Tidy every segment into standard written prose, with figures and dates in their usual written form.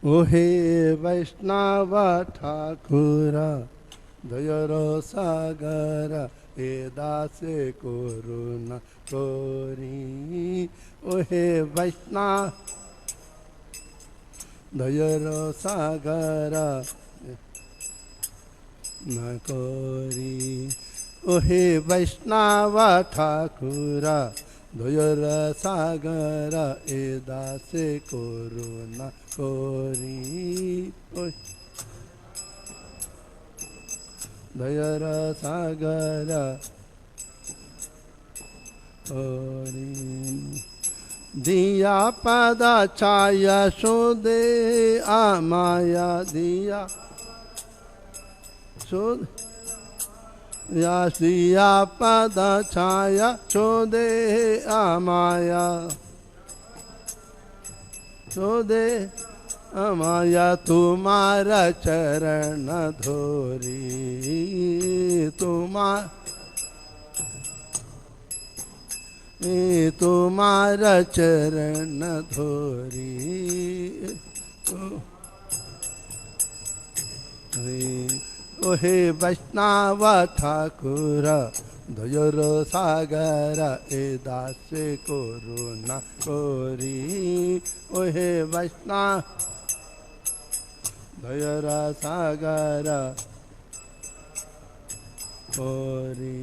ओहे वैष्णव ठाकुर दयर सागर ए दासे करुणा करी। ओहे वैष्णव दयर सागर न करी। ओहे वैष्णव ठाकुर दयर सागर ए दासे करुणा करी। दयर सागर दिया पदा छाया शोदे आमाया दिया शोद या दिया पदा छाया शोदे आमाया शोदे अमाया तुम्हारा चरण धोरी। तुम्हारा चरण धोरी। ओहे वैष्णव ठाकुर दयर सागर ए दासे करुणा करी। ओहे वैष्णव दयर सागर करी।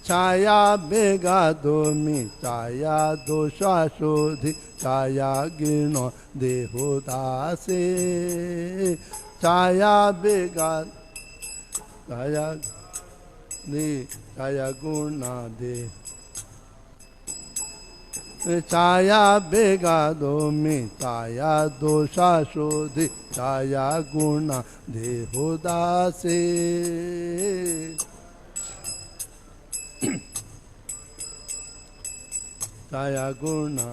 छाया बेगा दोमी छाया दोषा शोधि छाया गिण देहो दासे। छाया बेगा छाया दे छाया गुणा दे छाया बेगा दोमी छाया दोषा शोधि छाया गुणा देहो दासे। छाया गुणा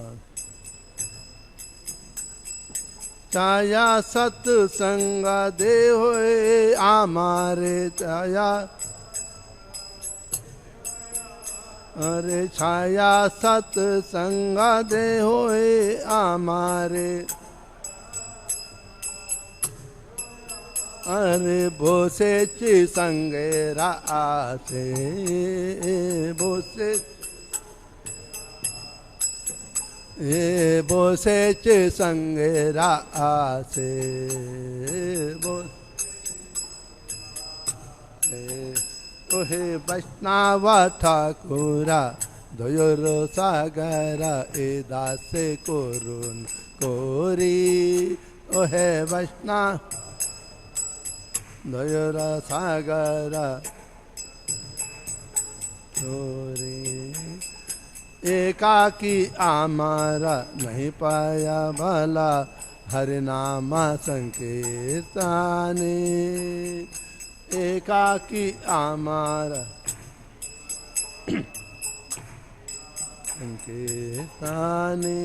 छाया सत्संग दे होए आमारे छाया। अरे छाया सत्संग दे होए आमारे। अरे बोसे ची संगेरा आसे बोसे बोसे ची संगेरा आसे ओहे वैष्णव ठाकुरा दयर सागर ए दासे करुणा करी। ओहे वैष्णव दयर सागर करी। एकाकी आमारा नहीं पाया भला हरि नाम संकीर्तने। एकाकी आमारा संकीर्तने।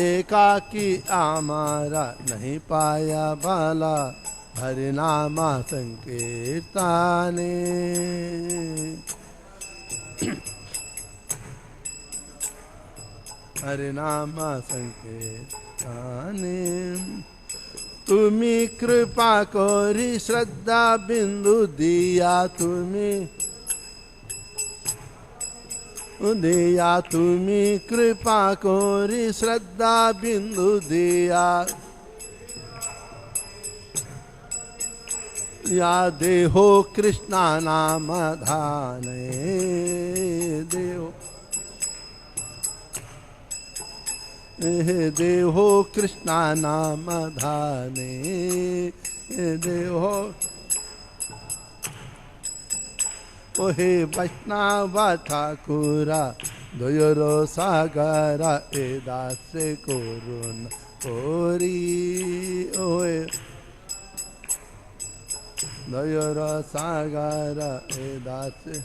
एकाकी आमारा नहीं पाया भला हरि नाम संकीर्तने। हरि नाम संकीर्तने। तुम्ही कृपा करी श्रद्धा बिंदु दिया तुम्ही दिया। तुम्ही कृपा करी श्रद्धा बिंदु दिया। या देहो कृष्णा नाम धाने देहो देहो कृष्णा नाम धाने देहो। ओहे वैष्णव ठाकुरा दयर सागर ए दासे करुणा करी। ओहे दयर सागर ए दासे।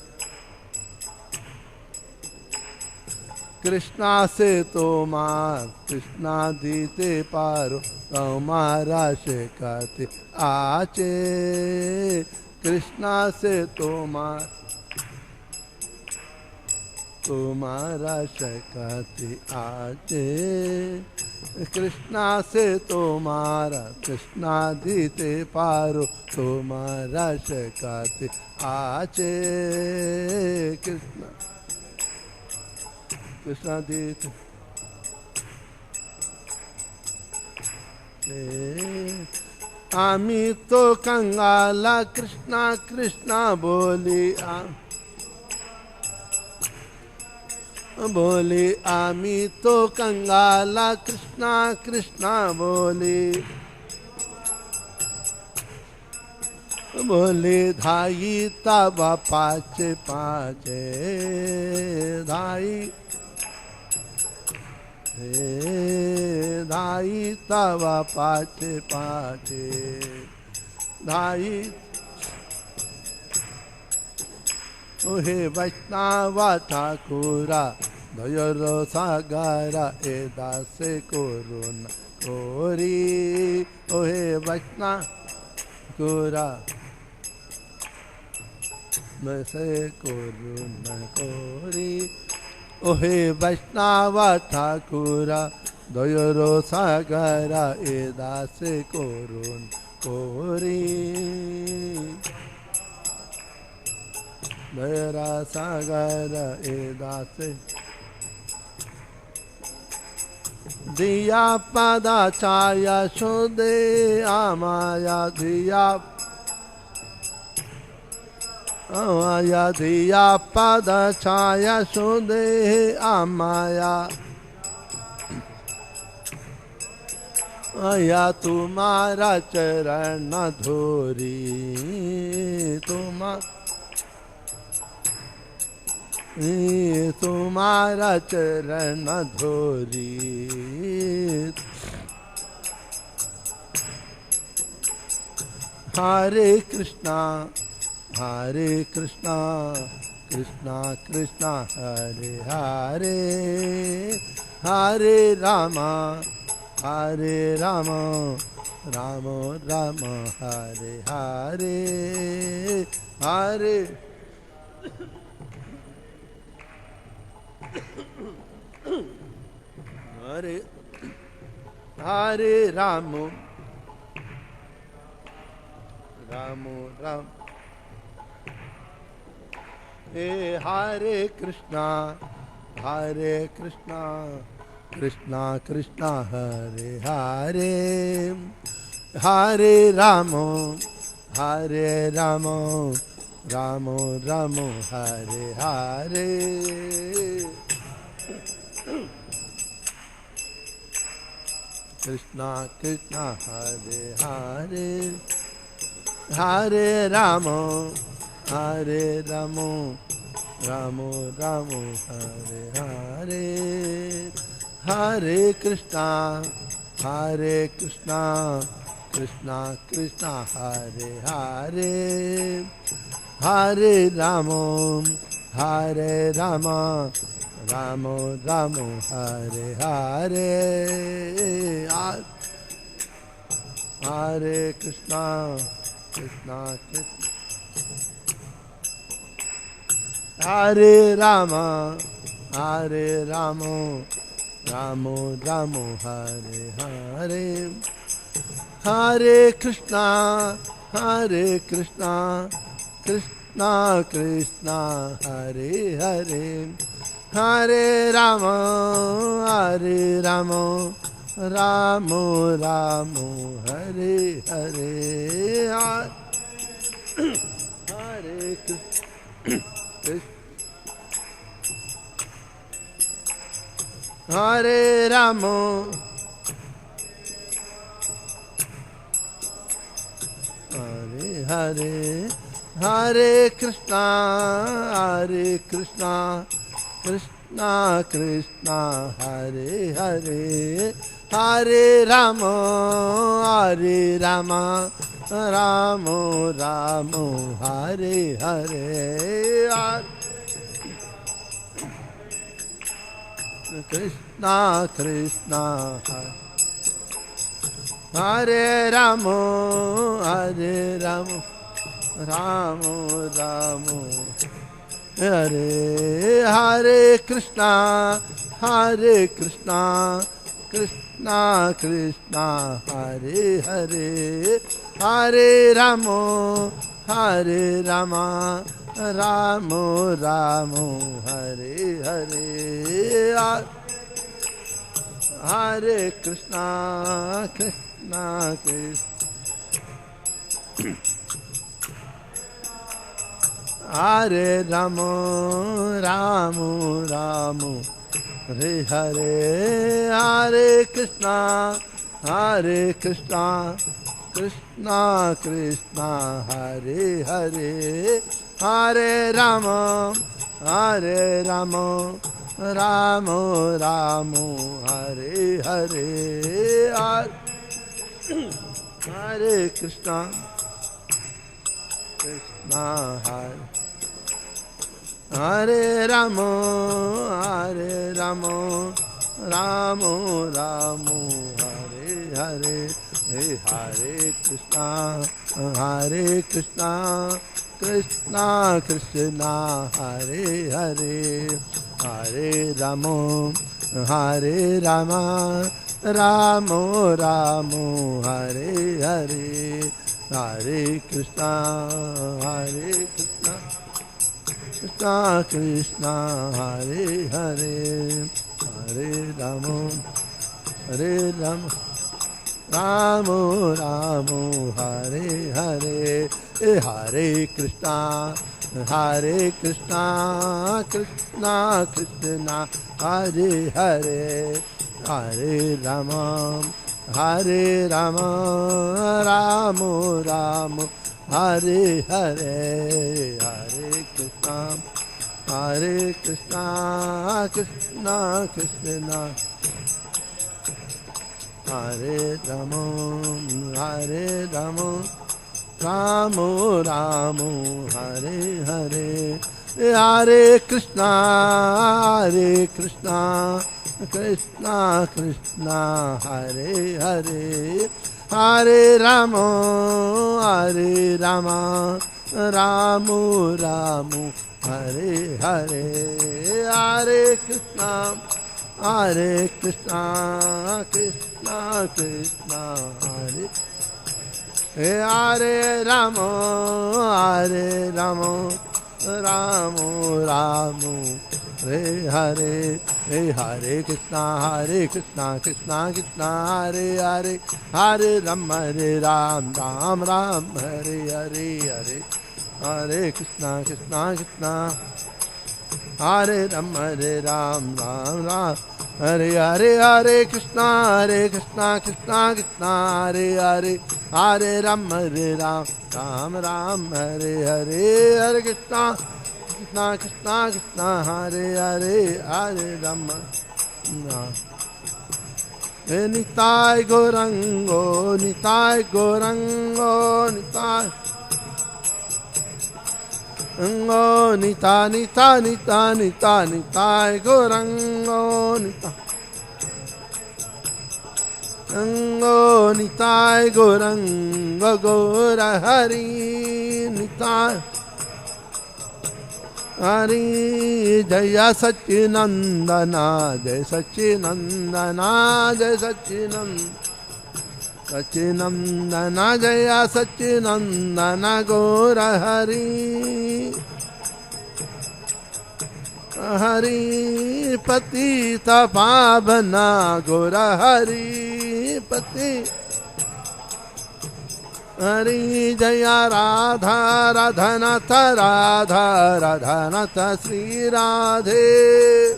कृष्णा से तोमार कृष्णा दीते पारो तुम्हारा शिकाते आचे। कृष्णा से तोमार तुम्हारा शिकाते आचे। कृष्णा से तुम्हारा कृष्णा दीते पारो तुम्हारा शकाते आचे कृष्णा कृष्णा दीते आमी तो कंगाला कृष्णा कृष्णा बोली बोली आमी तो कंगाला कृष्णा कृष्णा बोली बोली धाई तबा पाचे पाचे धाई धाई तबा पाचे पाचे धाई ओहे वैष्णवा ठाकुरा दयर सागरा ए दासे कोरुन कोरी ओहे वैष्णव कोरा से कोरुन कोरी ओहे वैष्णवा ठाकुरा दयर सागरा ए दासे कोरुन कोरी दयरा सागर ए दासे दिया पदा छाया शोदे आमाया दिया आमाया दिया पदा छाया शोदे आमाया आया तुम्हारा चरण धोरी तुम्हारा चरण धोरी हरे कृष्णा कृष्णा कृष्णा हरे हरे हरे रामा राम राम हरे हरे हरे हरे हरे राम हे हरे कृष्णा कृष्णा कृष्णा हरे हरे हरे राम राम हरे हरे कृष्णा हरे हरे हरे राम राम हरे हरे हरे कृष्णा कृष्णा हरे हरे हरे राम राम हरे हरे हरे कृष्णा हरे राम राम हरे हरे हरे कृष्णा कृष्णा हरे हरे हरे राम राम हरे हरे हरे कृष्ण हरे राम हरे हरे हरे कृष्णा कृष्णा हरे हरे हरे राम राम हरे हरे कृष्णा हरे Ram Ram Hare Hare Krishna Krishna Krishna Krishna Hare Hare Hare Rama Hare Rama Rama Rama Hare Hare Hare Krishna Krishna Krishna Hare Rama Rama Rama Hare Hare Hare Krishna Krishna Krishna Hare Hare Hare Rama Rama Rama Hare Hare Hare Krishna Krishna Hare Rama Rama Rama Hare Hare Hare Krishna Krishna Krishna Hare Hare Hare Rama Rama Rama Hare Hare Hare Krishna Krishna Krishna Hare Hare Hare Rama Rama Rama Hare Hare Hare Krishna Krishna Krishna Hare Hare Hare Rama Rama Rama Hare Hare Hare Krishna Krishna Krishna Hare Rama Rama Rama Hare Hare Hare Krishna Krishna Krishna Hare Hare Hare Rama Rama Rama Hare Hare Hare Krishna Krishna Krishna Hare Hare Rama Rama Rama Hare Hare Hare Krishna Krishna Krishna Hare Hare Hare Rama Ram Ram Hare Hare Hare Krishna Krishna Hare Rama Ram Ram Hare Hare Hare Krishna Krishna Krishna Hare Hare Hare Rama Ram Ram Hare Hare Hare Krishna Krishna Hare Hare Hare Rama Nitai Gorango Nitai Nita Nitai Gorango Nitai Gorango Gora Hari Nitai Hari Jaya Satchinandana Jaya Satchinandana Jaya Satchinandana Jaya Satchinandana Gora Hari Hari Patita Pavana Gora Hari Pati Hari Jaya Radha Radhanatha Sri Radhe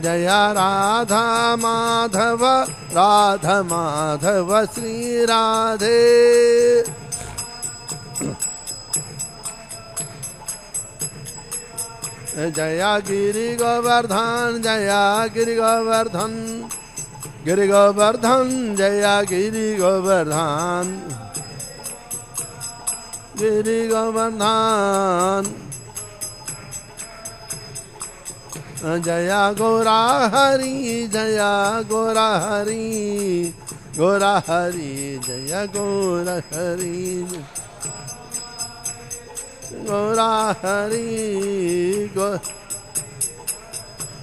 Jaya Radha Madhava Sri Radhe Jaya Giri Govardhan Jaya Giri Govardhan Jaya Giri Govardhan Jaya Gora Hari Jaya Gora Hari Jaya Gora Hari Gora Hari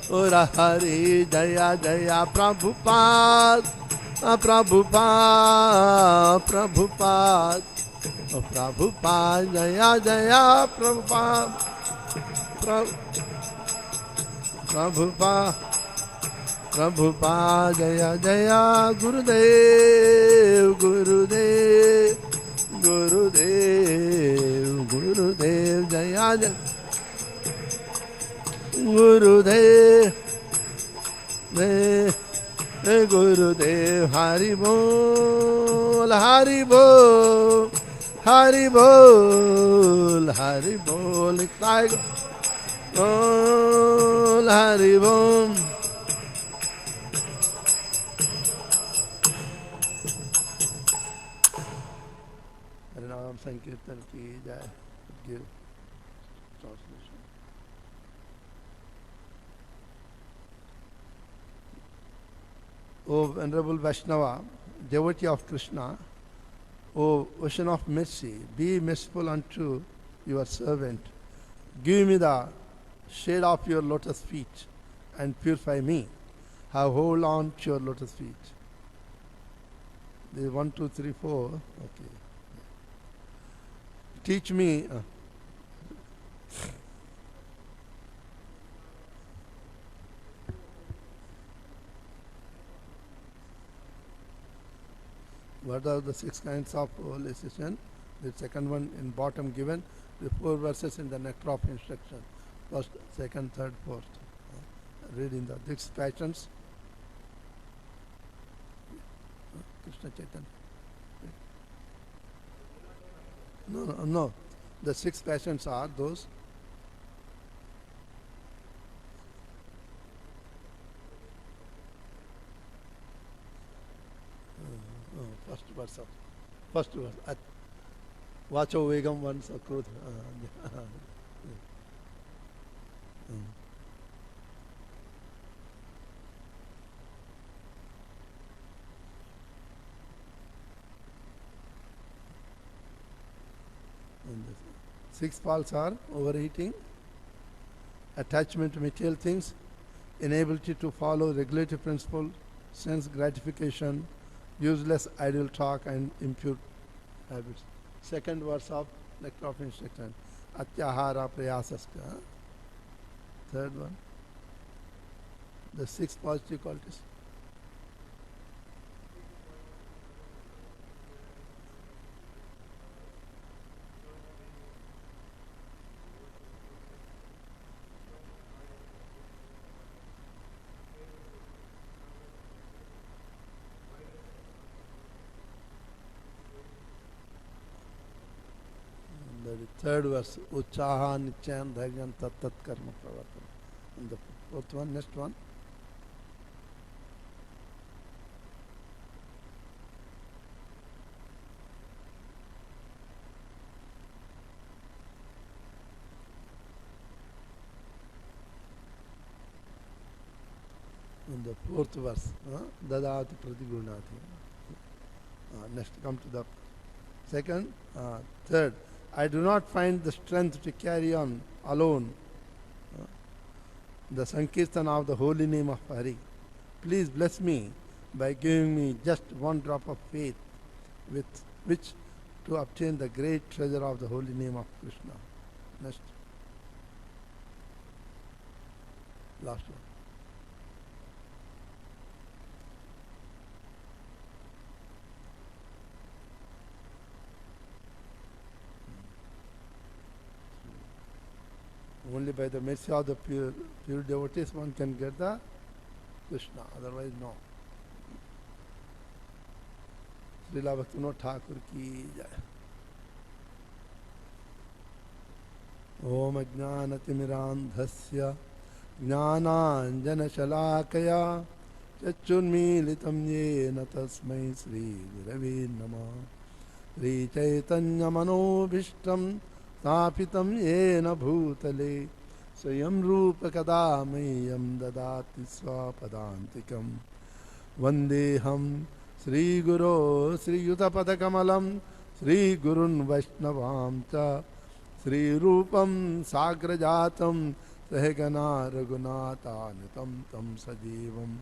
Ora Hari Jaya Jaya Prabhupada, Prabhupada, Prabhupada, oh Prabhupada Jaya Jaya Prabhupada, Prabhupada, Prabhupada Jaya Jaya Gurudev, Gurudev, Gurudev, Gurudev Jaya Jaya Gurudev, Gurudev, Hari Bol, Hari Bol, Hari Bol, Hari Bol, Tiger, Bol, Hari Bol. Harinam Sankirtan ki jai. Give translation. O Venerable Vaishnava, devotee of Krishna, O ocean of mercy, be merciful unto your servant. Give me the shade of your lotus feet and purify me. I hold on to your lotus feet. This is 1, 2, 3, 4. Okay. Teach me. What are the 6 kinds of realization? The second one in bottom given, the 4 verses in the nectar of instruction. First, second, third, fourth. Reading the 6 passions. Krishna Chaitanya. No. The 6 passions are those. First verse. Vacho Vegam once Akrut. And the 6 faults are overeating, attachment to material things, inability to follow regulatory principle, sense gratification, useless idle talk and impure habits. Second verse of nectar of instruction. Atyahara prayasaska. Third one. The 6 positive qualities. Third verse, Uchaha Nichyan Dhairyan Tat Tat Karma Pravartana. And the fourth one, next one. And the fourth verse, Dadati Pratigunati. Next, come to the second, third. I do not find the strength to carry on alone the Sankirtan of the holy name of Hari. Please bless me by giving me just 1 drop of faith with which to obtain the great treasure of the holy name of Krishna. Next. Last one. Only by the mercy of the pure devotees one can get the Krishna, otherwise no. Srila Bhaktivinoda Thakur ki jai. Om Ajnanatimmirandhasya Jnananjana Shalakaya Chachurmilitam Yena Tasmai Sri Gurave Namah Sri Chaitanya Manobhishtam Stapitam Yena Bhutale Swayam Rupa Kadamayam Dadati Swapadantikam Vandeham Sri Guru Sri Yutapadakamalam Sri Gurun Vaishnavam Cha Sri Rupam Sagrajatam Sahagana Raghunatanitam Tam Sajivam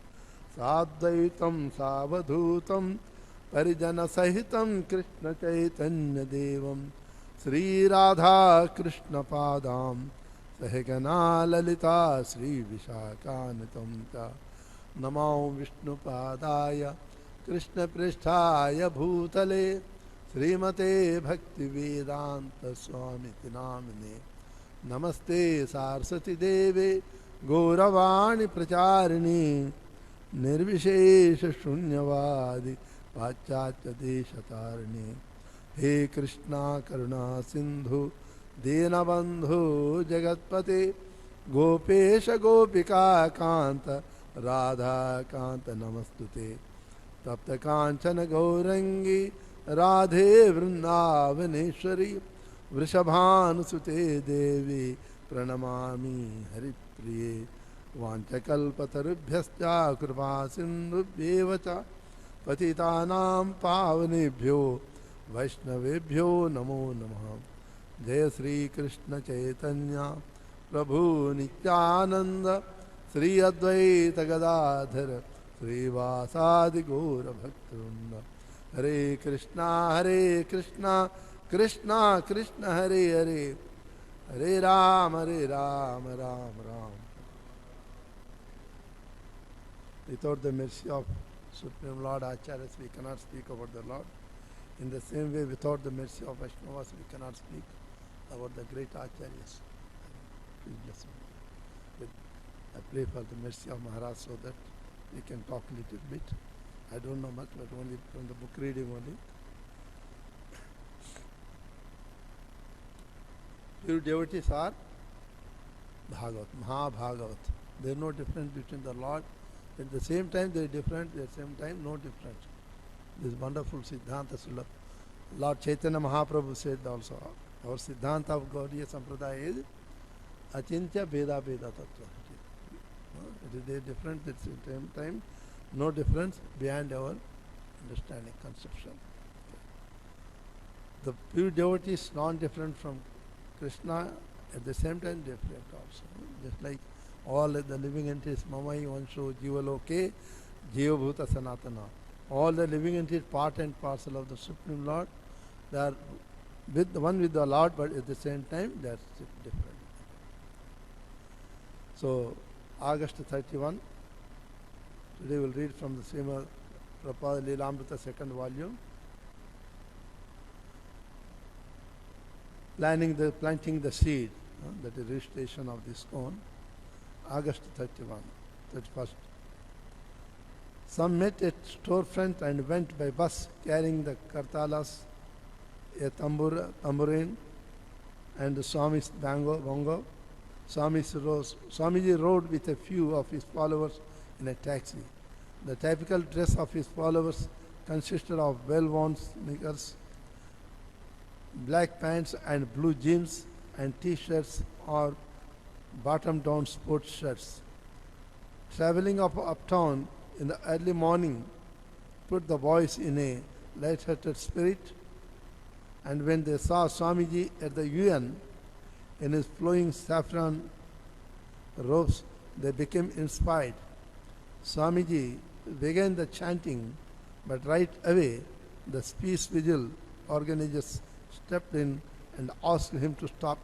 Sadvaitam Savadhutam Parijana Sahitam Krishna Chaitanya Devam Sri Radha Krishna Padam Sahagana Lalita Sri Vishakanitam Ta Namo Vishnu Padaya Krishna Pristhaya Bhutale Srimate Bhakti Vedanta Swami Tinamine Namaste Saraswati Deve Gauravani Pracharini Nirvishesha Shunyavadi Pachacya Deshatarni He Krishna Karuna Sindhu Dinabandhu Jagatpate Gopesha Gopika Kanta Radha Kanta Namastute Tapta Kanchana Gaurangi Radhe Vrindavaneshwari Vrishabhanusute Devi Pranamami Haripriye Vanchakalpatarubhyascha Kripa Sindhubhyevacha Patitanam Pavanebhyo Vaishnavebhyo Namo Namaha Jaya Sri Krishna Chaitanya Prabhu Nityananda Sri Advaita Gadadhara Sri Vasadi Gaura Bhaktivinoda Hare Krishna Krishna Krishna Hare Hare Hare Ram Ram Ram. Without the mercy of Supreme Lord Acharyas, we cannot speak about the Lord. In the same way, without the mercy of Vaishnavas, we cannot speak about the great Acharyas. Please bless me. I pray for the mercy of Maharaj so that we can talk a little bit. I don't know much, but only from the book reading only. Pure devotees are Bhagavat, Mahabhagavat. There is no difference between the Lord. At the same time they are different, at the same time no difference. This wonderful Siddhanta Srila Lord Chaitanya Mahaprabhu said also, our Siddhanta of Gaudiya Sampradaya is Achintya Veda Veda Tattva. It is different at the same time, no difference beyond our understanding, conception. The pure devotee is non-different from Krishna, at the same time different also. Just like all the living entities, Mamai, Vansho, Jiva Loke, Jiva Bhuta Sanatana. All the living entities, part and parcel of the Supreme Lord, they are one with the Lord, but at the same time they are different. So, August 31, today we will read from the Srila Prabhupada Lilamrta, second volume. Planting the seed, that is registration of this cone, August 31, 31st. Some met at storefront and went by bus carrying the kartalas, a tambourine, and the Swami's bongo. Swamiji rode with a few of his followers in a taxi. The typical dress of his followers consisted of well-worn sneakers, black pants and blue jeans, and t-shirts or bottom-down sports shirts. Traveling uptown in the early morning put the boys in a light-hearted spirit, and when they saw Swamiji at the UN in his flowing saffron robes, they became inspired. Swamiji began the chanting, but right away the peace vigil organizers stepped in and asked him to stop.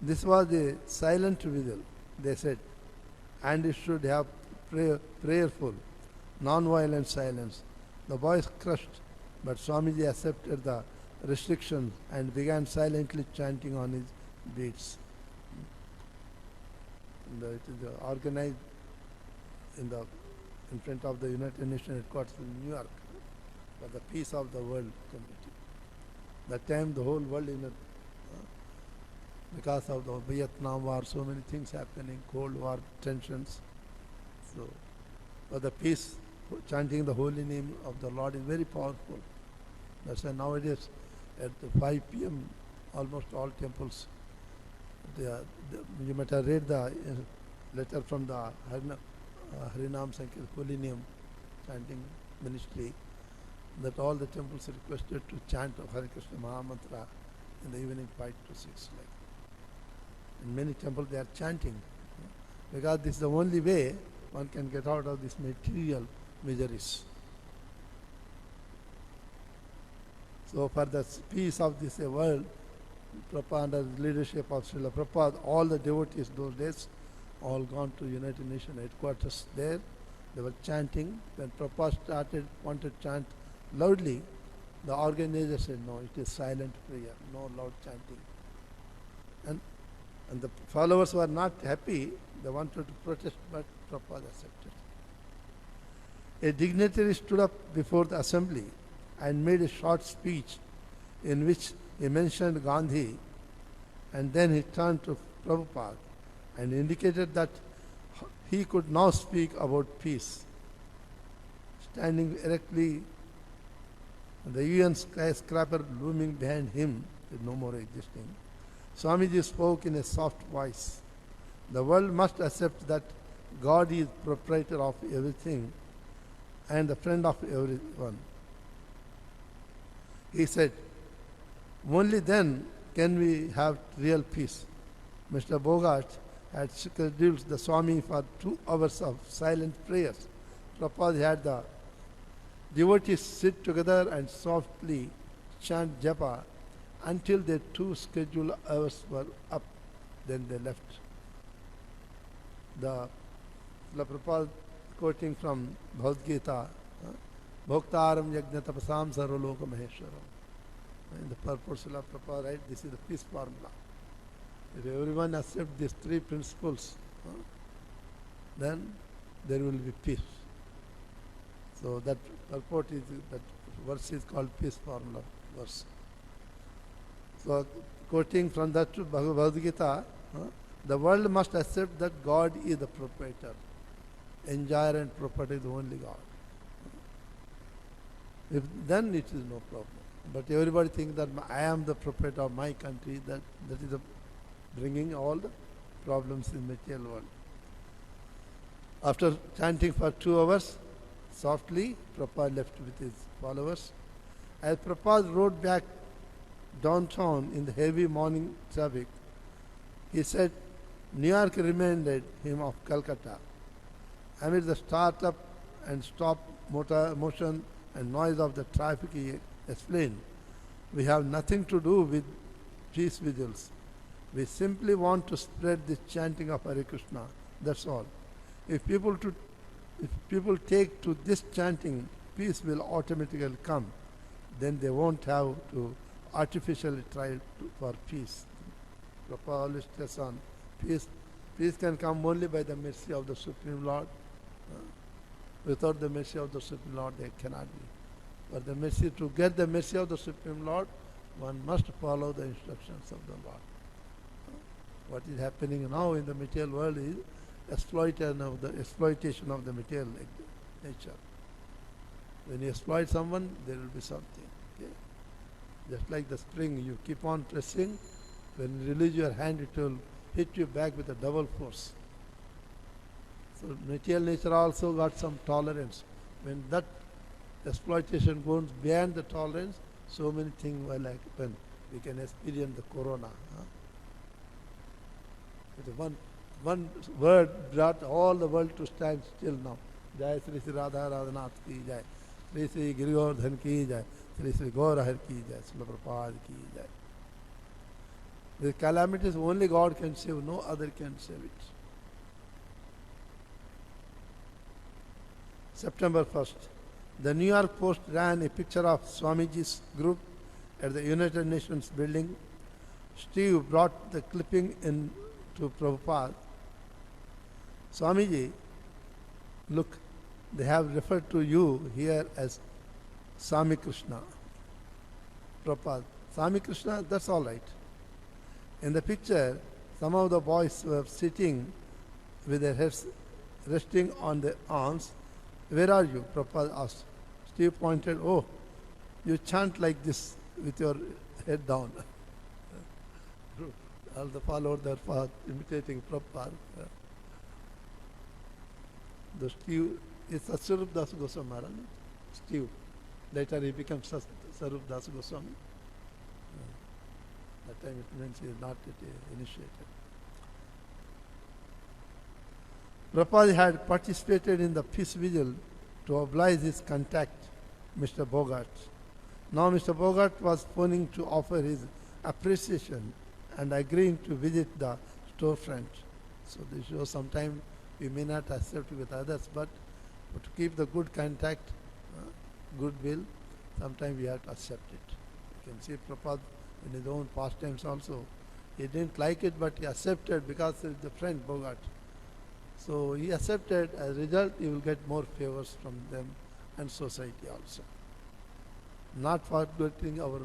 This was a silent vigil, they said, and it should have prayerful, non-violent silence. The boys crushed, but Swamiji accepted the restrictions and began silently chanting on his beats. It is organized in front of the United Nations headquarters in New York for the peace of the world community. That time the whole world because of the Vietnam War, so many things happening, Cold War tensions. So for the peace, chanting the holy name of the Lord is very powerful. That's why nowadays at 5 p.m. almost all temples, you might have read the letter from the Harinam Sankirtan holy name chanting ministry, that all the temples are requested to chant of Hare Krishna Mahamantra in the evening 5 to 6. Like. In many temples they are chanting, because this is the only way one can get out of this material miseries. So for the peace of this world, Prabhupada, under the leadership of Srila Prabhupada, all the devotees those days, all gone to United Nations headquarters there. They were chanting. When Prabhupada wanted to chant loudly, the organizer said, no, it is silent prayer, no loud chanting. And the followers were not happy. They wanted to protest, but Prabhupada accepted. A dignitary stood up before the assembly and made a short speech in which he mentioned Gandhi, and then he turned to Prabhupada and indicated that he could now speak about peace. Standing erectly, the UN skyscraper looming behind him is no more existing, Swamiji spoke in a soft voice. The world must accept that God is proprietor of everything and the friend of everyone. He said, only then can we have real peace. Mr. Bogart had scheduled the Swami for 2 hours of silent prayers. Prabhupada had the devotees sit together and softly chant japa until their 2 scheduled hours were up. Then they left. The Prabhupada quoting from Bhagavad Gita, Bhoktaram Yajna Tapasam Sarvaloka Maheshwaram. In the purport of Prabhupada, right, this is the peace formula. If everyone accepts these 3 principles, then there will be peace. So that purport is, that verse is called peace formula verse. So quoting from that Bhagavad Gita, the world must accept that God is the proprietor. Enjoyer and proprietor is the only God. If then it is no problem. But everybody thinks that I am the proprietor of my country, that is bringing all the problems in the material world. After chanting for 2 hours, softly, Prabhupada left with his followers. As Prabhupada rode back downtown in the heavy morning traffic, he said, New York reminded him of Calcutta. Amid the start-up and stop motion and noise of the traffic, he explained, we have nothing to do with peace vigils. We simply want to spread the chanting of Hare Krishna. That's all. If people take to this chanting, peace will automatically come. Then they won't have to artificially try for peace. Prabhupada always stress on peace. Peace can come only by the mercy of the Supreme Lord. Without the mercy of the Supreme Lord, there cannot be. For the mercy, to get the mercy of the Supreme Lord, one must follow the instructions of the Lord. What is happening now in the material world is exploitation of the material nature. When you exploit someone, there will be something. Okay? Just like the spring, you keep on pressing. When you release your hand, it will hit you back with a double force. So material nature also got some tolerance. When that exploitation goes beyond the tolerance, so many things will happen. We can experience the corona. One word brought all the world to stand still now. Jai Sri Sri Radha Radhanath ki jai. Sri Sri Girivardhan ki jai. Sri Sri Gaurahar ki jai. Srila Prabhupada ki jai. The calamities only God can save, no other can save it. September 1st. The New York Post ran a picture of Swamiji's group at the United Nations building. Steve brought the clipping in to Prabhupada. Swamiji, look, they have referred to you here as Swami Krishna. Prabhupada, Swami Krishna, that's all right. In the picture, some of the boys were sitting with their heads resting on their arms. Where are you? Prabhupada asked. Steve pointed, oh, you chant like this with your head down. All the followers are imitating Prabhupada. The Steve is Swarup Das Goswami Maharaj. Steve. Later he becomes Swarup Das Goswami. That time it means he is not initiated. Prabhupada had participated in the peace vigil to oblige his contact, Mr. Bogart. Now Mr. Bogart was phoning to offer his appreciation and agreeing to visit the storefront. So this shows sometimes we may not accept with others, but to keep the good contact, goodwill, sometimes we have to accept it. You can see Prabhupada in his own pastimes also. He didn't like it, but he accepted because he is the friend Bogart. So he accepted. As a result, he will get more favors from them and society also. Not forgetting our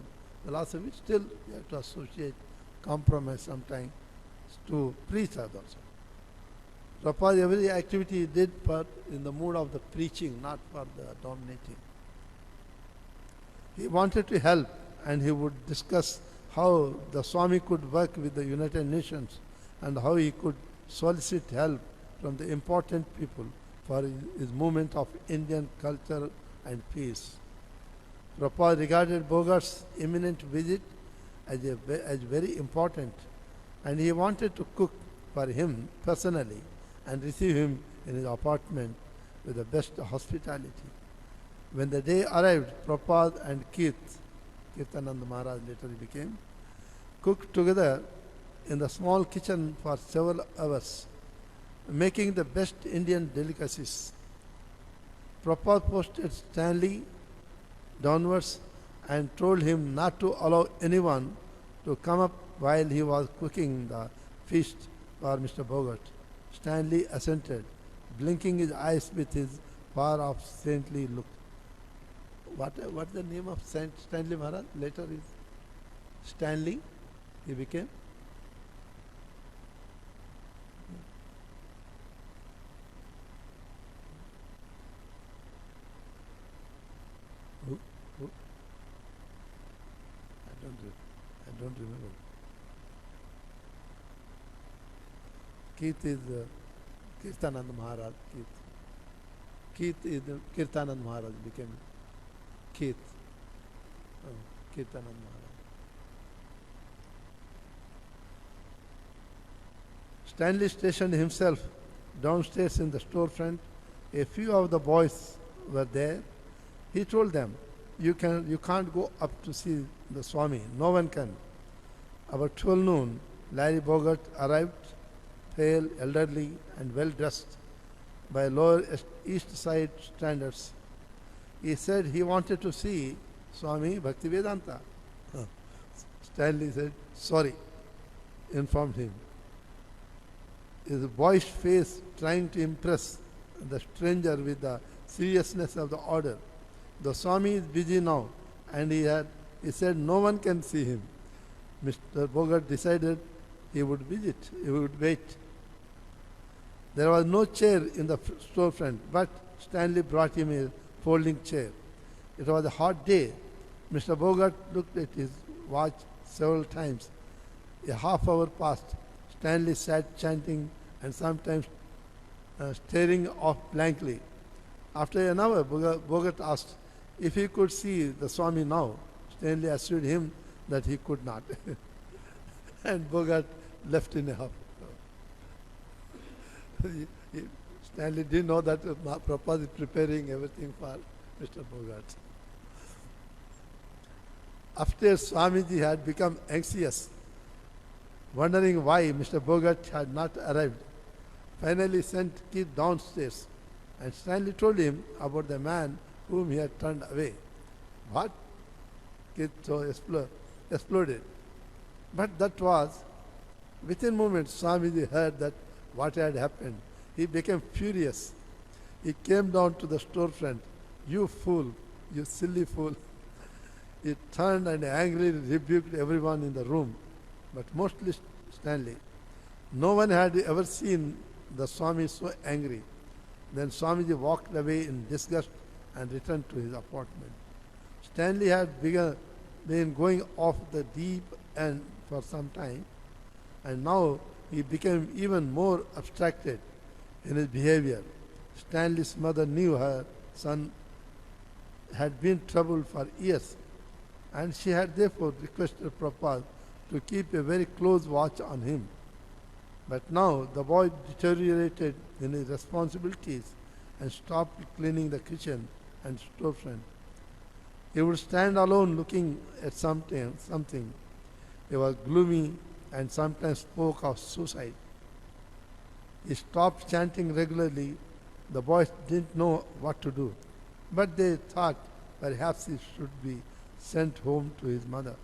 philosophy, still we have to associate, compromise sometimes to preach others. Prabhupada, every activity he did for in the mood of the preaching, not for the dominating. He wanted to help, and he would discuss how the Swami could work with the United Nations and how he could solicit help from the important people for his movement of Indian culture and peace. Prabhupada regarded Bogart's imminent visit as very important, and he wanted to cook for him personally and receive him in his apartment with the best hospitality. When the day arrived, Prabhupada and Kirtananda Maharaj later he became, cooked together in the small kitchen for several hours, making the best Indian delicacies. Prabhupada posted Stanley downwards and told him not to allow anyone to come up while he was cooking the feast for Mr. Bogart. Stanley assented, blinking his eyes with his far-off saintly look. What's the name of Saint Stanley Maharaj? Later is Stanley, he became. Who? I don't remember. Keith is Kirtananda Maharaj. Keith is Kirtananda Maharaj became Keith. Kirtananda Maharaj. Stanley stationed himself downstairs in the storefront. A few of the boys were there. He told them, you can't go up to see the Swami. No one can. About 12 noon, Larry Bogart arrived, pale, elderly, and well dressed by lower East Side standards. He said he wanted to see Swami Bhaktivedanta. Stanley said, sorry, informed him. His boyish face trying to impress the stranger with the seriousness of the order. The Swami is busy now, and he said no one can see him. Mr. Bogart decided he would visit, he would wait. There was no chair in the storefront, but Stanley brought him a folding chair. It was a hot day. Mr. Bogart looked at his watch several times. A half hour passed. Stanley sat chanting and sometimes staring off blankly. After an hour, Bogart asked if he could see the Swami now. Stanley assured him that he could not. And Bogart left in a huff. Stanley didn't know that Prabhupada is preparing everything for Mr. Bogart. Upstairs, Swamiji had become anxious, wondering why Mr. Bogart had not arrived. Finally sent Keith downstairs, and Stanley told him about the man whom he had turned away. What? Keith so exploded. But that was, within moments, Swamiji heard that what had happened. He became furious. He came down to the storefront. You fool, you silly fool. He turned and angrily rebuked everyone in the room, but mostly Stanley. No one had ever seen the Swami so angry. Then Swamiji walked away in disgust and returned to his apartment. Stanley had been going off the deep end for some time, and now he became even more abstracted in his behavior. Stanley's mother knew her son had been troubled for years, and she had therefore requested Prabhupada to keep a very close watch on him. But now the boy deteriorated in his responsibilities and stopped cleaning the kitchen and storefront. He would stand alone looking at something. He was gloomy and sometimes spoke of suicide. He stopped chanting regularly. The boys didn't know what to do, but they thought perhaps he should be sent home to his mother.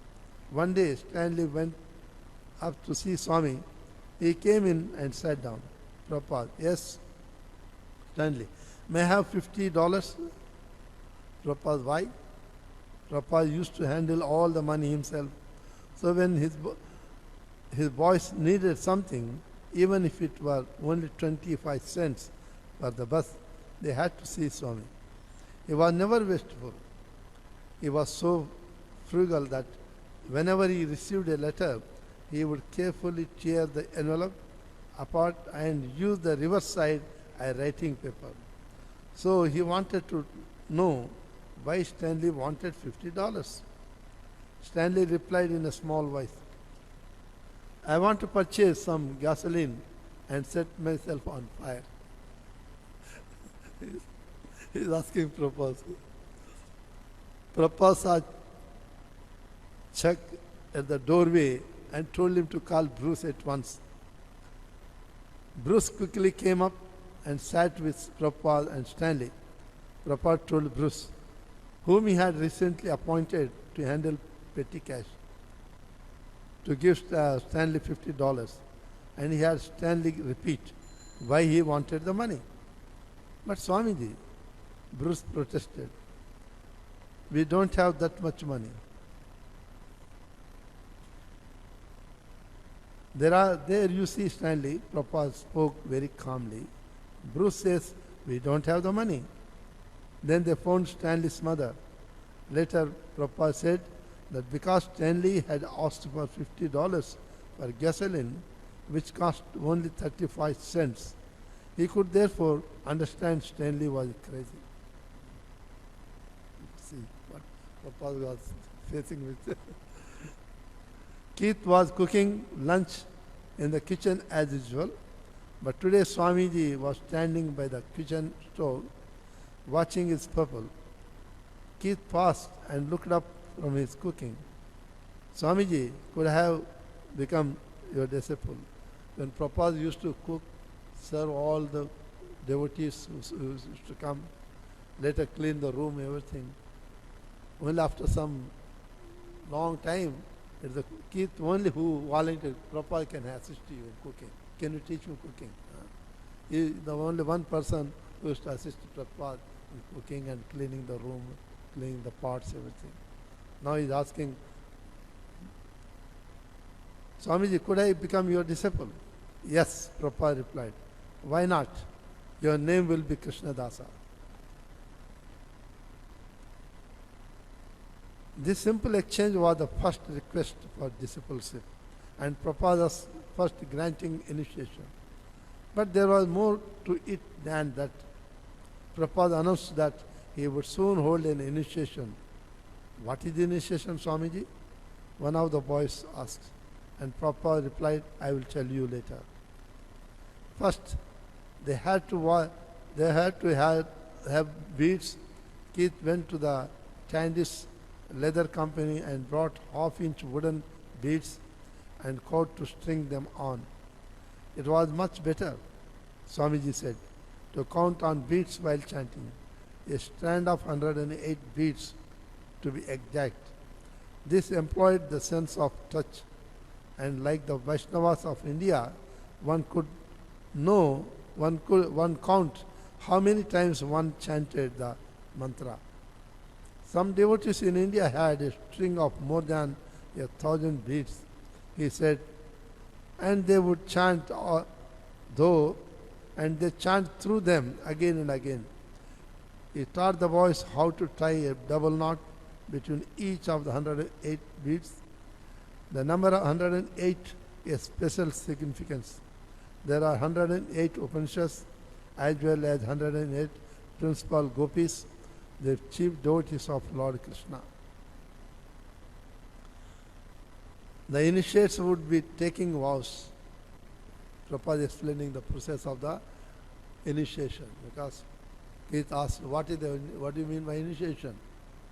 One day Stanley went up to see Swami. He came in and sat down. Prabhupada, yes, Stanley, may I have $50? Prabhupada, why? Prabhupada used to handle all the money himself. So when his boys needed something, even if it were only 25 cents for the bus, they had to see Swami. He was never wasteful. He was so frugal that whenever he received a letter, he would carefully tear the envelope apart and use the reverse side as writing paper. So he wanted to know why Stanley wanted $50. Stanley replied in a small voice, I want to purchase some gasoline and set myself on fire. He's asking Prabhupada. Prabhupada saw Chuck at the doorway and told him to call Bruce at once. Bruce quickly came up and sat with Prabhupada and Stanley. Prabhupada told Bruce, whom he had recently appointed to handle petty cash, to give Stanley $50, and he had Stanley repeat why he wanted the money. But Swamiji, Bruce protested, we don't have that much money. There you see Stanley, Prabhupada spoke very calmly. Bruce says, we don't have the money. Then they found Stanley's mother. Later, Prabhupada said that because Stanley had asked for $50 for gasoline, which cost only 35 cents, he could therefore understand Stanley was crazy. See what Prabhupada was facing with. Keith was cooking lunch in the kitchen as usual, but today Swamiji was standing by the kitchen stove watching his pupil. Keith paused and looked up from his cooking. Swamiji could have become your disciple. When Prabhupada used to cook, serve all the devotees who used to come, later clean the room, everything. Only after some long time, it's the Keith only who volunteered, Prabhupada can assist you in cooking. Can you teach me cooking? He is the only one person who used to assist Prabhupada in cooking and cleaning the room, cleaning the pots, everything. Now he is asking, Swamiji, could I become your disciple? Yes, Prabhupada replied. Why not? Your name will be Krishnadasa. This simple exchange was the first request for discipleship and Prabhupada's first granting initiation. But there was more to it than that. Prabhupada announced that he would soon hold an initiation. What is the initiation, Swamiji? One of the boys asked, and Prabhupada replied, I will tell you later. First, they had to have beads. Keith went to the Candice leather company and brought half-inch wooden beads and cord to string them on. It was much better, Swamiji said, to count on beads while chanting. A strand of 108 beads to be exact. This employed the sense of touch, and like the Vaishnavas of India, one count how many times one chanted the mantra. Some devotees in India had a string of more than 1,000 beads, he said, and they would chant and they chant through them again and again. He taught the boys how to tie a double knot between each of the 108 beads. The number 108 is special significance. There are 108 Upanishads as well as 108 principal gopis, the chief devotees of Lord Krishna. The initiates would be taking vows. Prabhupada is explaining the process of the initiation, because Keith asked, what do you mean by initiation?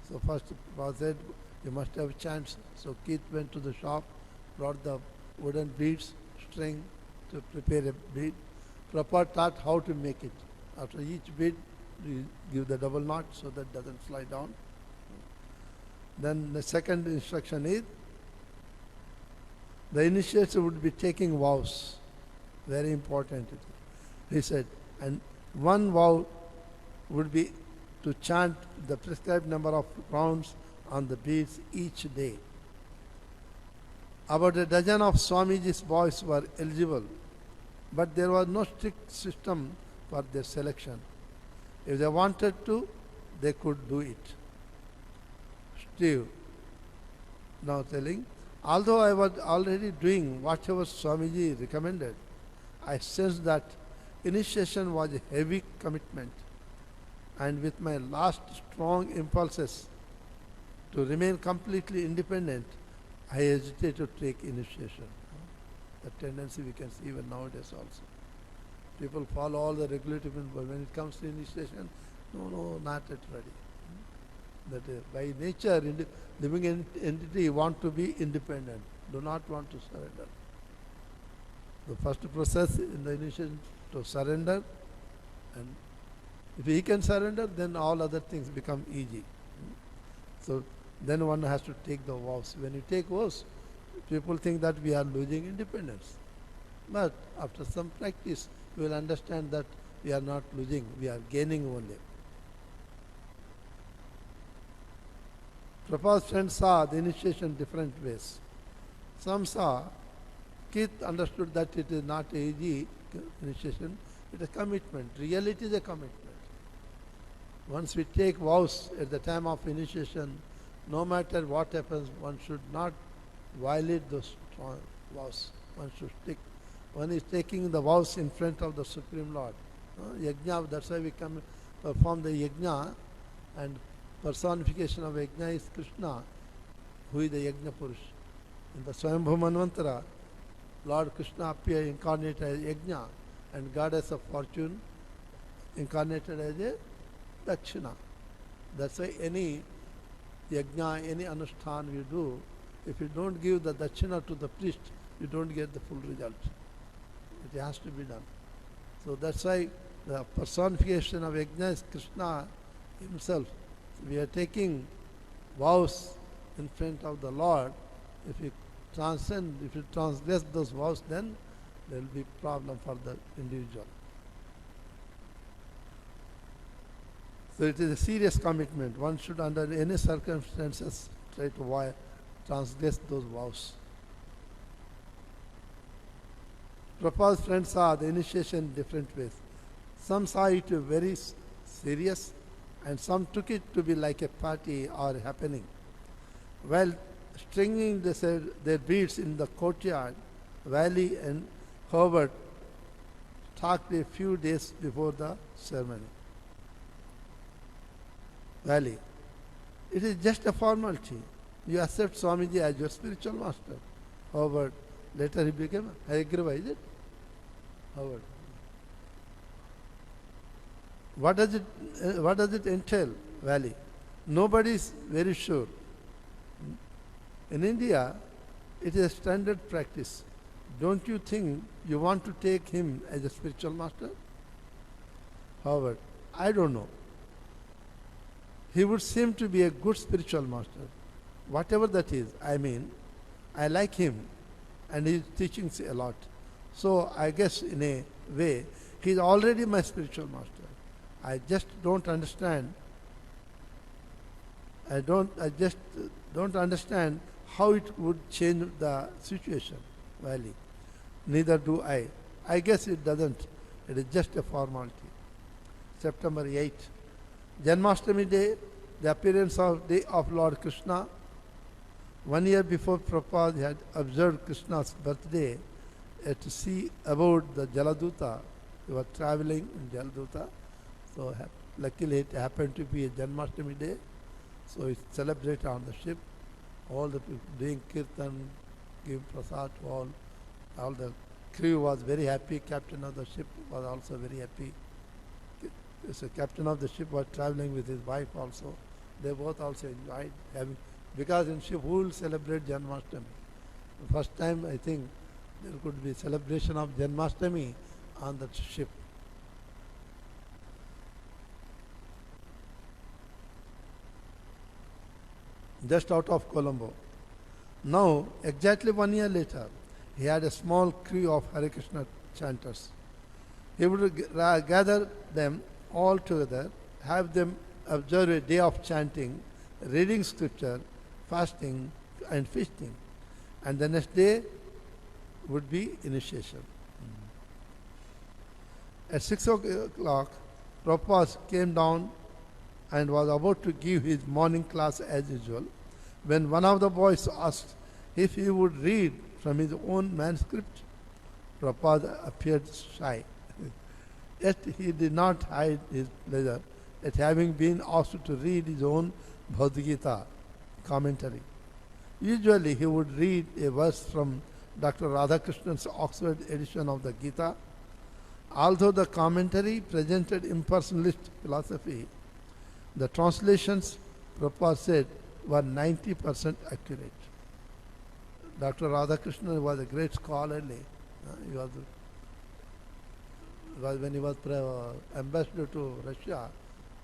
So first Prabhupada said, you must have chants. So Keith went to the shop, brought the wooden beads, string to prepare a bead. Prabhupada taught how to make it. After each bead, you give the double knot so that it doesn't slide down. Then the second instruction is, the initiator would be taking vows. Very important. He said, and one vow would be to chant the prescribed number of rounds on the beads each day. About a dozen of Swamiji's boys were eligible, but there was no strict system for their selection. If they wanted to, they could do it. Steve now telling, although I was already doing whatever Swamiji recommended, I sensed that initiation was a heavy commitment, and with my last strong impulses to remain completely independent, I hesitated to take initiation. The tendency we can see even nowadays also. People follow all the regulative, but when it comes to initiation, no, not yet ready. That by nature, living entity want to be independent, do not want to surrender. The first process in the initiation to surrender, and if he can surrender, then all other things become easy. So then one has to take the vows. When you take vows, people think that we are losing independence. But after some practice, we will understand that we are not losing, we are gaining only. Prabhupada's friends saw the initiation different ways. Some saw, Keith understood that it is not easy initiation, it is a commitment. Really it is a commitment. Once we take vows at the time of initiation, no matter what happens, one should not violate those vows. One should stick. One is taking the vows in front of the Supreme Lord. Yajna, that's why we perform the yajna, and personification of yajna is Krishna, who is the Yajna Purush. In the Swayambhu Manvantara, Lord Krishna appeared incarnated as Yajna, and goddess of fortune incarnated as a Dakshina. That's why any yajna, any anushthan you do, if you don't give the Dakshina to the priest, you don't get the full result. It has to be done. So that's why the personification of yajna is Krishna himself. So we are taking vows in front of the Lord. If you transgress those vows, then there will be problem for the individual. So it is a serious commitment. One should under any circumstances try to transgress those vows. Prabhupada's friends saw the initiation in different ways. Some saw it very serious, and some took it to be like a party or a happening. While stringing their beads in the courtyard, Valley and Howard talked a few days before the ceremony. Valley, it is just a formality. You accept Swamiji as your spiritual master. Howard, later he became Hayagriva, is it? Howard. What does it entail, Valley? Nobody is very sure. In India, it is a standard practice. Don't you think you want to take him as a spiritual master? Howard, I don't know. He would seem to be a good spiritual master. Whatever that is, I mean, I like him and his teachings a lot. So I guess in a way, he is already my spiritual master. I just don't understand. I just don't understand how it would change the situation, Valley. Neither do I. I guess it doesn't. It is just a formality. September 8. Janmashtami Day, the appearance of day of Lord Krishna. 1 year before Prabhupada had observed Krishna's birthday at sea aboard the Jaladuta. They were traveling in Jaladuta. So luckily it happened to be a Janmashtami Day. So it's celebrated on the ship. All the people doing kirtan, giving prasad to all the crew was very happy. Captain of the ship was also very happy. So captain of the ship was traveling with his wife also. They both also enjoyed having, because in ship who will celebrate Janmashtami? First time I think there could be celebration of Janmashtami on the ship. Just out of Colombo. Now, exactly 1 year later, he had a small crew of Hare Krishna chanters. He would gather them all together, have them observe a day of chanting, reading scripture, fasting and feasting. And the next day would be initiation. At 6 o'clock, Prabhupada came down and was about to give his morning class as usual, when one of the boys asked if he would read from his own manuscript. Prabhupada appeared shy. Yet he did not hide his pleasure at having been asked to read his own Bhagavad Gita commentary. Usually he would read a verse from Dr. Radhakrishnan's Oxford edition of the Gita. Although the commentary presented impersonalist philosophy, the translations, Prabhupada said, were 90% accurate. Dr. Radhakrishnan was a great scholarly. He was when he was ambassador to Russia,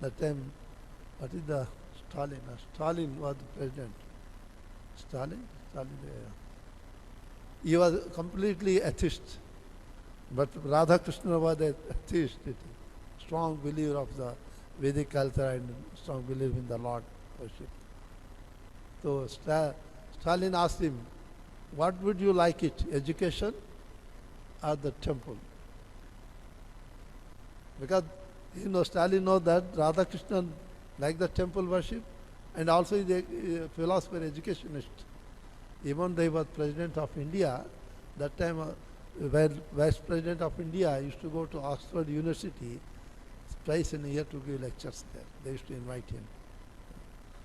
that time, what is the Stalin? Stalin was the president. Stalin? He was completely atheist. But Radhakrishnan was an atheist, strong believer of the Vedic culture and strong believer in the Lord worship. So Stalin asked him, what would you like it, education or the temple? Because Stalin knows that Radhakrishnan liked the temple worship and also is a philosopher, educationist. Even though he was president of India, that time when vice president of India used to go to Oxford University twice in a year to give lectures there. They used to invite him.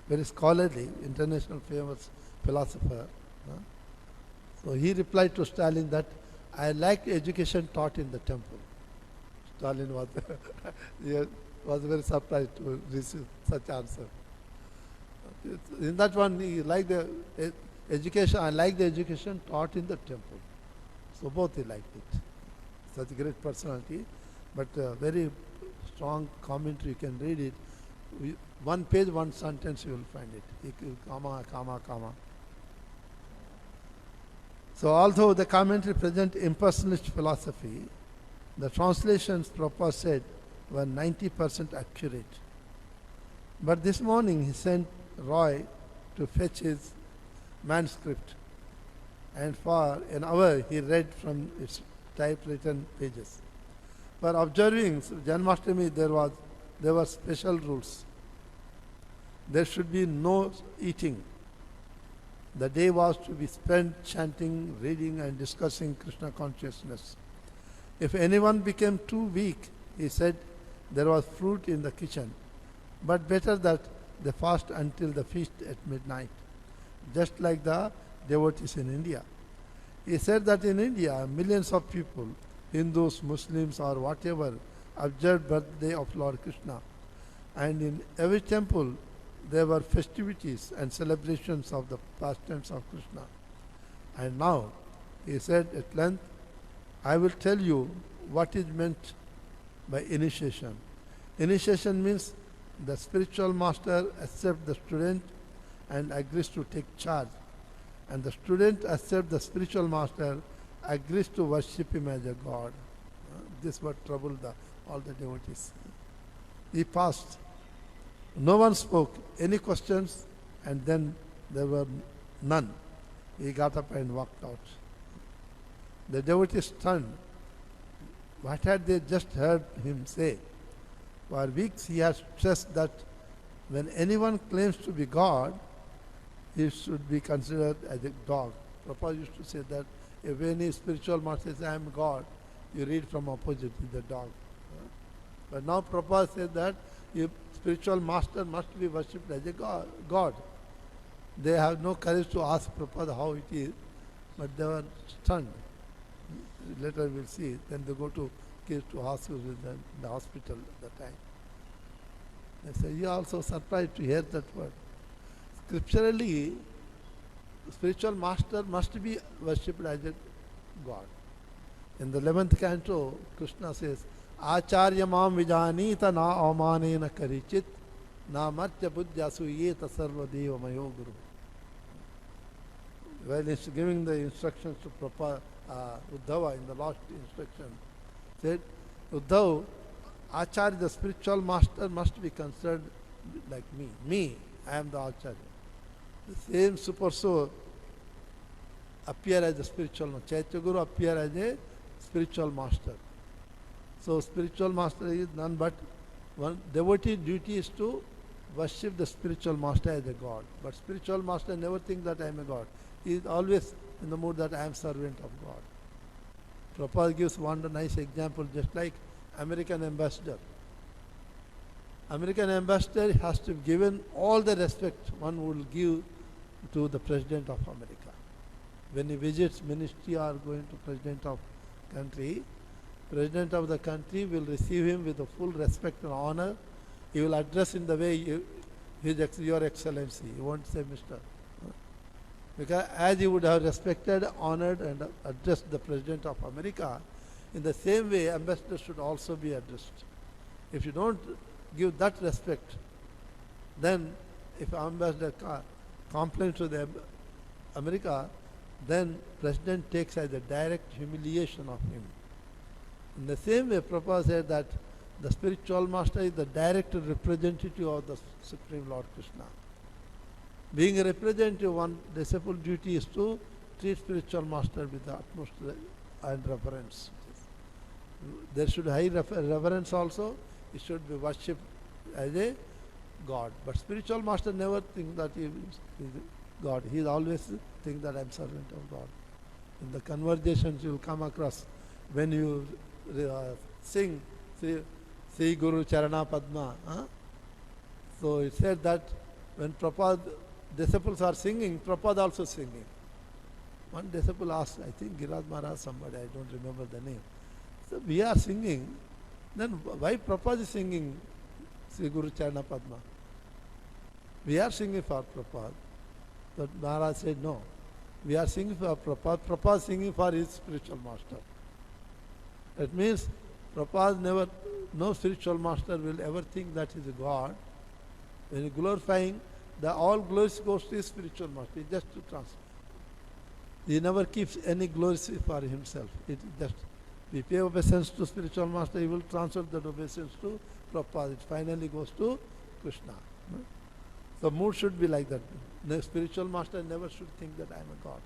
Very scholarly, international famous philosopher. So he replied to Stalin that I like education taught in the temple. Stalin was, was very surprised to receive such answer. In that one, he liked the education. I like the education taught in the temple. So both he liked it. Such a great personality, but very strong commentary. You can read it. One page, one sentence, you will find it. Comma, comma, comma. So although the commentary present impersonalist philosophy, the translations Prabhupada said were 90% accurate. But this morning he sent Roy to fetch his manuscript, and for an hour he read from its typewritten pages. For observing Janmashtami there were special rules. There should be no eating. The day was to be spent chanting, reading and discussing Krishna consciousness. If anyone became too weak, he said, there was fruit in the kitchen, but better that they fast until the feast at midnight, just like the devotees in India. He said that in India, millions of people, Hindus, Muslims or whatever, observed birthday of Lord Krishna. And in every temple, there were festivities and celebrations of the pastimes of Krishna. And now, he said at length, I will tell you what is meant by initiation. Initiation means the spiritual master accepts the student and agrees to take charge. And the student accepts the spiritual master, agrees to worship him as a god. This what troubled all the devotees. He passed. No one spoke any questions, and then there were none. He got up and walked out. The devotees stunned. What had they just heard him say? For weeks he has stressed that when anyone claims to be God, he should be considered as a dog. Prabhupada used to say that if any spiritual master says, I am God, you read from opposite, the dog. But now Prabhupada said that a spiritual master must be worshipped as a God. They have no courage to ask Prabhupada how it is, but they were stunned. Later we'll see. Then they go to kids to hospital with them in the hospital at the time. They say, you are also surprised to hear that word. Scripturally, spiritual master must be worshipped as a God. In the 11th canto, Krishna says, Acharya mam vijanita na amanena karichit na martya buddhyasu yeta sarva deva mayo guru. While he's giving the instructions to Uddhava in the last instruction, said, Uddhav, Acharya, the spiritual master, must be considered like me. Me, I am the Acharya. The same super soul appear as a spiritual master. Chaitya Guru appear as a spiritual master. So spiritual master is none but one. Devotee duty is to worship the spiritual master as a God. But spiritual master never think that I am a God. He is always in the mood that I am servant of God. Prabhupada gives one nice example, just like American ambassador. American ambassador has to be given all the respect one will give to the President of America. When he visits ministry or going to President of country, President of the country will receive him with the full respect and honor. He will address in the way, Your Excellency. He won't say Mr. Because as he would have respected, honored and addressed the President of America, in the same way ambassador should also be addressed. If you don't give that respect, then if ambassador complains to the America, then President takes as a direct humiliation of him. In the same way, Prabhupada said that the spiritual master is the direct representative of the Supreme Lord Krishna. Being a representative, one disciple duty is to treat spiritual master with the utmost and reverence. There should be high reverence also. He should be worshipped as a God. But spiritual master never think that he is God. He always think that I am servant of God. In the conversations you will come across when you sing Sri Guru Charana Padma. So it said that when Prabhupada disciples are singing, Prabhupada also singing. One disciple asked, I think Giraj Maharaj, somebody, I don't remember the name. So we are singing, then why Prabhupada is singing Sri Guru Charana Padma? We are singing for Prabhupada. But Maharaj said, no, we are singing for Prabhupada. Prabhupada is singing for his spiritual master. That means Prabhupada no spiritual master will ever think that he is a God. When he glorifying, all glories goes to his spiritual master. He just to transfer. He never keeps any glories for himself. It just we pay obeisance to spiritual master, he will transfer that obeisance to Prabhupada. It finally goes to Krishna. The mood should be like that. The spiritual master never should think that I am a God.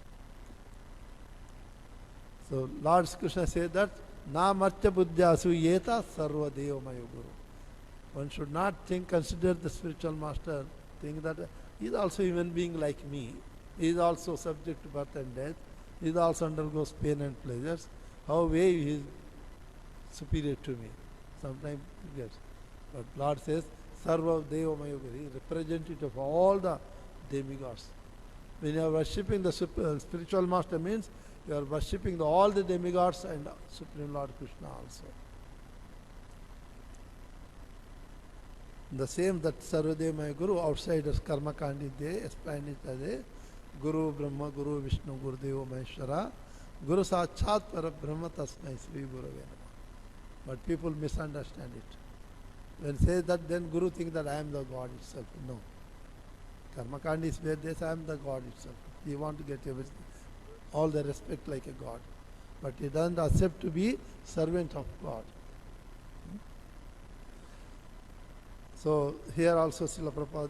So Lord Krishna said that Na martya buddhyasu yeta sarva deva mayo guru. One should not consider the spiritual master, think that he is also human being like me. He is also subject to birth and death. He also undergoes pain and pleasures. However, he is superior to me. Sometimes, yes. But Lord says, Sarva Deva Mayogari, representative of all the demigods. When you are worshipping the spiritual master means you are worshipping all the demigods and Supreme Lord Krishna also. The same that Sarvadeva Guru, outsiders Karma Kandi, they explain it as a Guru Brahma, Guru Vishnu, Guru Deva Maheshwara, Guru Sachat Para Brahma Tasmai Sri Guru Venama. But people misunderstand it. When say that, then Guru think that I am the God itself. No. Karma Kandi is where they say I am the God itself. He want to get everything, all the respect like a God. But he doesn't accept to be servant of God. So here also Srila Prabhupada,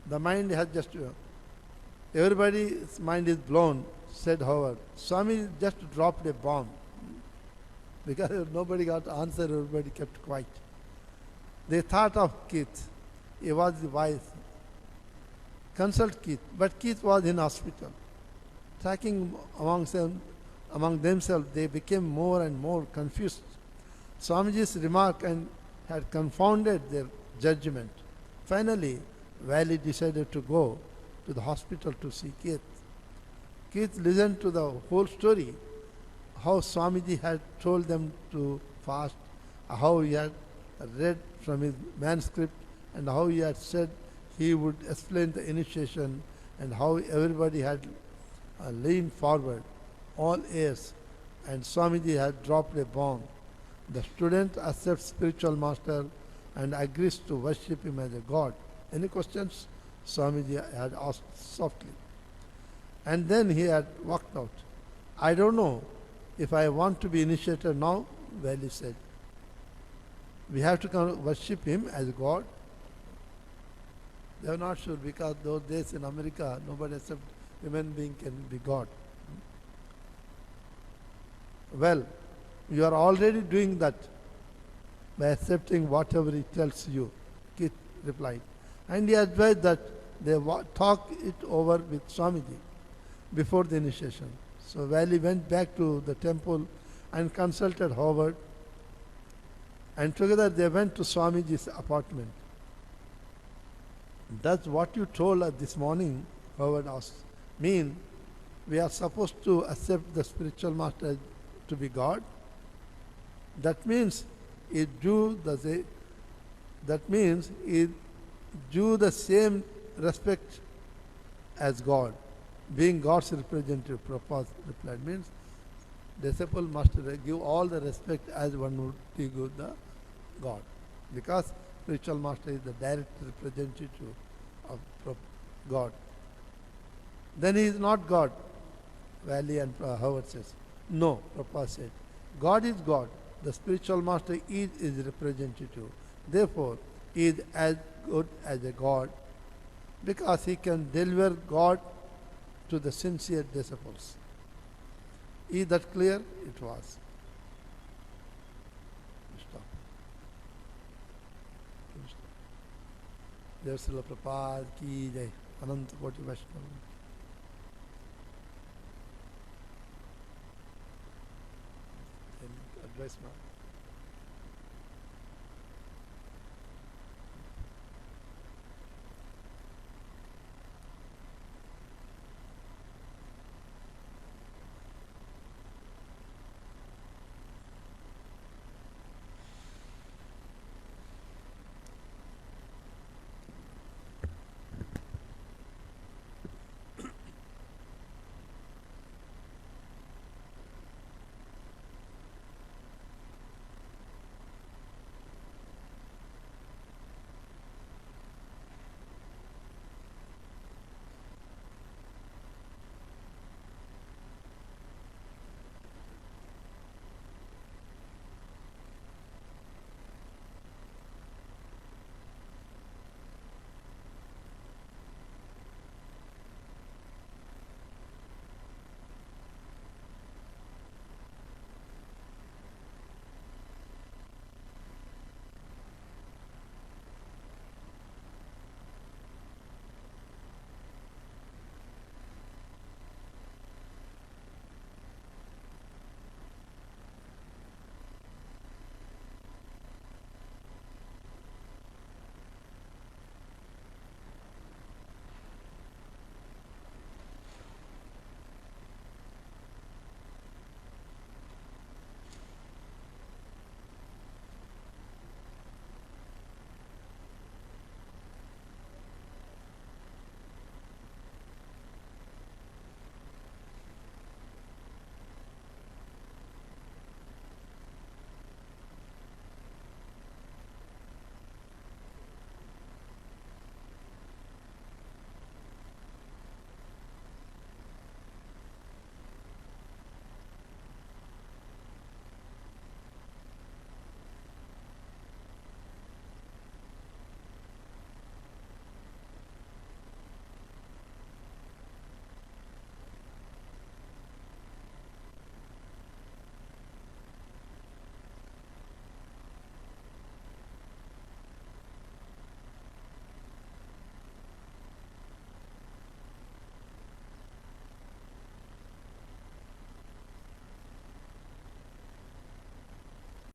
the mind has just, everybody's mind is blown, said Howard. Swami just dropped a bomb. Because nobody got to answer, everybody kept quiet. They thought of Keith. He was wise. Consult Keith. But Keith was in hospital. Talking among themselves, they became more and more confused. Swamiji's remark had confounded their judgment. Finally, Valley decided to go to the hospital to see Keith. Keith listened to the whole story, how Swamiji had told them to fast, how he had read from his manuscript, and how he had said he would explain the initiation, and how everybody had leaned forward, all ears, and Swamiji had dropped a bomb. The student accepts spiritual master and agrees to worship him as a god. Any questions? Swamiji had asked softly. And then he had walked out. I don't know if I want to be initiated now, Valley said. We have to come worship him as God. They are not sure because those days in America, nobody except human being can be God. Well, you are already doing that by accepting whatever he tells you, Keith replied. And he advised that they talk it over with Swamiji before the initiation. So Valley went back to the temple and consulted Howard, and together they went to Swamiji's apartment. Does what you told us this morning, Howard asked, mean we are supposed to accept the spiritual master to be God? That means it do the same respect as God, being God's representative. Prabhupada replied, means disciple must give all the respect as one would give the God, because spiritual master is the direct representative of God. Then he is not God. Valley and Howard says, no, Prabhupada said, God is God. The spiritual master is his representative. Therefore, he is as good as a God, because he can deliver God to the sincere disciples. Is that clear? It was. Stop. Dear Srila Prabhupada ki jai. Ananta Koti Vaishnava. Advice, ma'am.